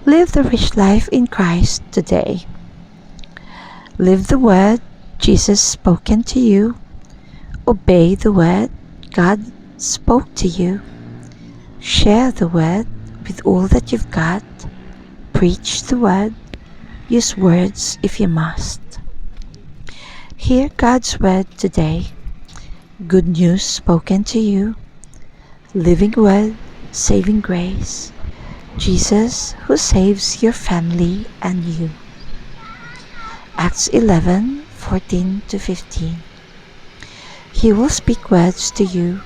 Live the rich life in Christ today. Live the word Jesus spoken to you. Obey the word God spoke to you. Share the word with all that you've got. Preach the word. Use words if you must. Hear God's word today. Good news spoken to you. Living word, saving grace. Jesus who saves your family and you. Acts 11:14-15. He will speak words to you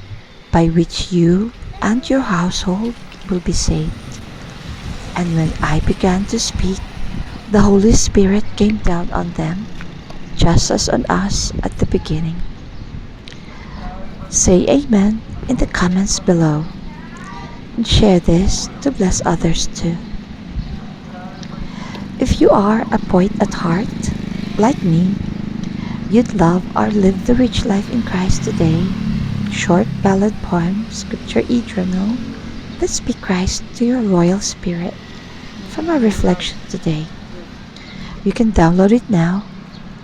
by which you and your household will be saved. And when I began to speak, the Holy Spirit came down on them, just as on us at the beginning. Say amen in the comments below and share this to bless others too. If you are a poet at heart, like me, you'd love our Live the Rich Life in Christ today short ballad poem scripture e-journal that speak Christ to your royal spirit from our reflection today. You can download it now,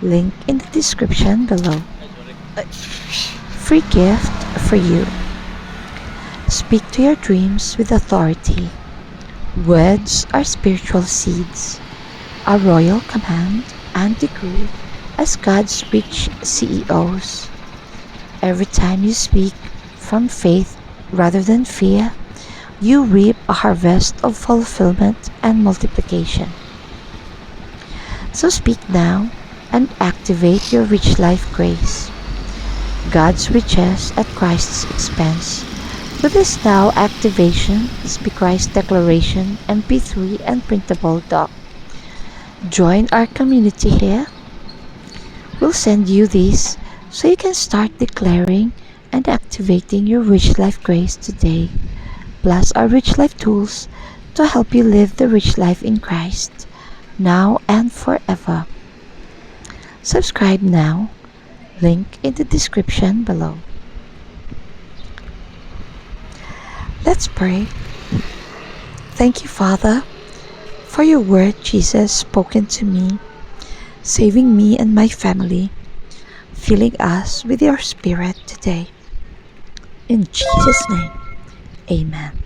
link in the description below. Free gift for you. Speak to your dreams with authority. Words are spiritual seeds, a royal command and decree as God's rich CEOs. Every time you speak from faith rather than fear, you reap a harvest of fulfillment and multiplication. So speak now and activate your rich life grace. God's riches at Christ's expense. With this now activation, Speak Christ Declaration MP3 and printable doc. Join our community here. We'll send you these so you can start declaring and activating your rich life grace today, plus our rich life tools to help you live the rich life in Christ, now and forever. Subscribe now, link in the description below. Let's pray. Thank you, Father, for your word, Jesus, spoken to me, saving me and my family, filling us with your Spirit today. In Jesus' name, amen.